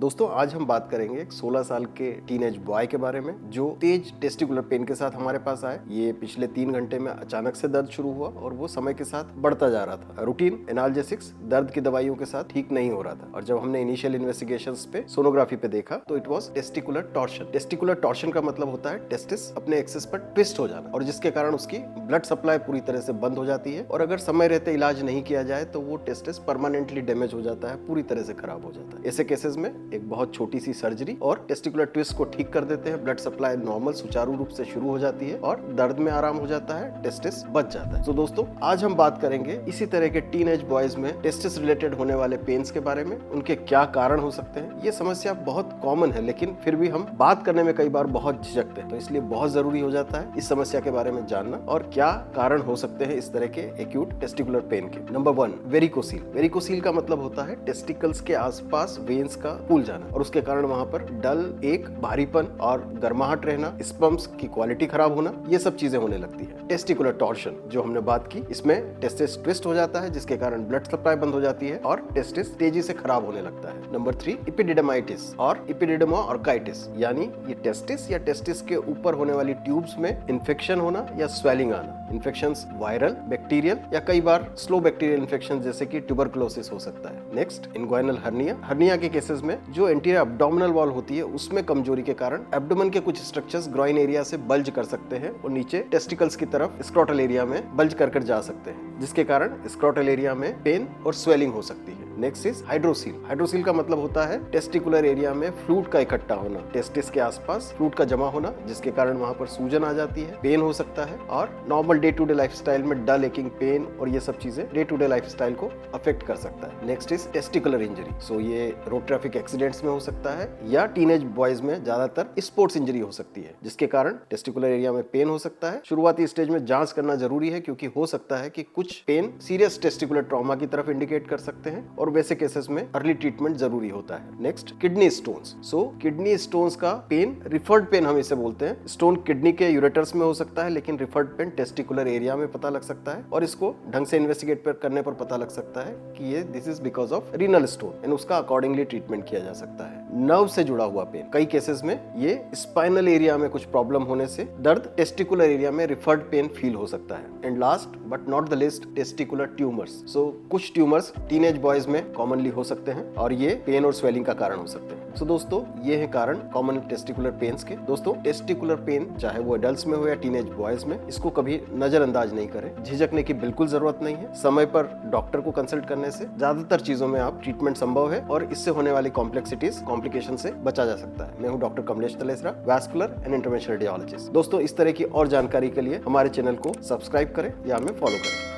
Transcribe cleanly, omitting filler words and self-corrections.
दोस्तों आज हम बात करेंगे एक 16 साल के टीनेज बॉय के बारे में जो तेज टेस्टिकुलर पेन के साथ हमारे पास आए। ये पिछले 3 घंटे में अचानक से दर्द शुरू हुआ और वो समय के साथ बढ़ता जा रहा था। रूटीन एनाल्जेसिक्स दर्द की दवाइयों के साथ ठीक नहीं हो रहा था और जब हमने इनिशियल इन्वेस्टिगेशंस पे सोनोग्राफी पे देखा तो it was testicular torsion. Testicular torsion का मतलब होता है टेस्टिस अपने एक्सिस पर ट्विस्ट हो जाना और जिसके कारण उसकी ब्लड सप्लाई पूरी तरह से बंद हो जाती है और अगर समय रहते इलाज नहीं किया जाए तो वो टेस्टिस परमानेंटली डैमेज हो जाता है, पूरी तरह से खराब हो जाता है। ऐसे केसेस में एक बहुत छोटी सी सर्जरी और टेस्टिकुलर ट्विस्ट को ठीक कर देते हैं, ब्लड सप्लाई नॉर्मल सुचारू रूप से शुरू हो जाती है और दर्द में आराम हो जाता है, टेस्टिस बच जाता है। तो दोस्तों आज हम बात करेंगे इसी तरह के टीनेज बॉयज में टेस्टिस रिलेटेड होने वाले पेन्स के बारे में, उनके क्या कारण हो सकते हैं। ये समस्या बहुत कॉमन है लेकिन फिर भी हम बात करने में कई बार बहुत झिझकते हैं, तो इसलिए बहुत जरूरी हो जाता है इस समस्या के बारे में जानना और क्या कारण हो सकते हैं इस तरह के एक्यूट टेस्टिकुलर पेन के। Number 1, varicocele. वेरिकोसील का मतलब होता है टेस्टिकल्स के आसपास वेन्स का फूल जाना और उसके कारण वहां पर डल, एक भारीपन और गर्माहट रहना, स्पर्म्स की क्वालिटी खराब होना, ये सब चीजें होने लगती है। टेस्टिकुलर टॉर्शन जो हमने बात की, इसमें टेस्टिस ट्विस्ट हो जाता है जिसके कारण ब्लड सप्लाई बंद हो जाती है और टेस्टिस तेजी से खराब होने लगता है। नंबर 3, इपिडिडमाइटिस और इपिडिडमा ऑर्काइटिस, यानी ये टेस्टिस या टेस्टिस के ऊपर होने वाली ट्यूब्स में इन्फेक्शन होना या स्वेलिंग आना। इन्फेक्शंस वायरल, बैक्टीरियल या कई बार स्लो बैक्टीरियल इन्फेक्शन जैसे कि ट्यूबरकुलोसिस हो सकता है। Next, inguinal hernia. हर्निया के केसेस में जो एंटीरियर एब्डोमिनल वॉल होती है उसमें कमजोरी के कारण एब्डोमेन के कुछ स्ट्रक्चर्स ग्रॉइन एरिया से बल्ज कर सकते हैं और नीचे टेस्टिकल्स की तरफ स्क्रोटल एरिया में बल्ज कर जा सकते हैं जिसके कारण स्क्रोटल एरिया में पेन और स्वेलिंग हो सकती है। Next is hydrocele. हाइड्रोसील का मतलब होता है टेस्टिकुलर एरिया में फ्लूइड का इकट्ठा होना, टेस्टिस के आसपास फ्लूइड का जमा होना जिसके कारण वहां पर सूजन आ जाती है, पेन हो सकता है और normal day to day lifestyle में डल, एकिंग, पेन और ये सब चीजें डे टू डे लाइफस्टाइल को अफेक्ट कर सकता है। Next is testicular injury. So ये रोड ट्रैफिक एक्सीडेंट्स में हो सकता है या टीनेज बॉयज में ज्यादातर स्पोर्ट्स इंजरी हो सकती है जिसके कारण टेस्टिकुलर एरिया में पेन हो सकता है। शुरुआती स्टेज में जांच करना जरूरी है क्योंकि हो सकता है कि कुछ पेन सीरियस टेस्टिकुलर ट्रॉमा की तरफ इंडिकेट कर सकते हैं और वैसे केसेस में अर्ली ट्रीटमेंट जरूरी होता है। Next, kidney stones. सो किडनी स्टोन्स का पेन रिफर्ड पेन हम इसे बोलते हैं। स्टोन किडनी के यूरेटर्स में हो सकता है लेकिन रिफर्ड पेन टेस्टिकुलर एरिया में पता लग सकता है और इसको ढंग से इन्वेस्टिगेट करने पर पता लग सकता है कि ये this is because of renal stone and उसका अकॉर्डिंगली ट्रीटमेंट किया जा सकता है। नर्व से जुड़ा हुआ पेन, कई केसेस में ये स्पाइनल एरिया में कुछ प्रॉब्लम होने से दर्द टेस्टिकुलर एरिया में रिफर्ड पेन फील हो सकता है। And last but not the least, testicular tumours. So कुछ ट्यूमर्स टीनेज बॉयज में कॉमनली हो सकते हैं और ये पेन और स्वेलिंग का कारण हो सकते हैं। सो दोस्तों ये है कारण कॉमन टेस्टिकुलर पेन्स के। दोस्तों टेस्टिकुलर पेन चाहे वो एडल्ट्स में हो या टीनेज बॉयज में, इसको कभी नजरअंदाज नहीं करें, झिझकने की बिल्कुल जरूरत नहीं है। समय पर डॉक्टर को कंसल्ट करने से ज्यादातर चीजों में आप ट्रीटमेंट संभव है और इससे होने वाली कॉम्प्लिकेशन से बचा जा सकता है। मैं हूं doctor Kamlesh Talesara, vascular and interventional radiologist. दोस्तों इस तरह की और जानकारी के लिए हमारे चैनल को सब्सक्राइब करें या हमें फॉलो करें।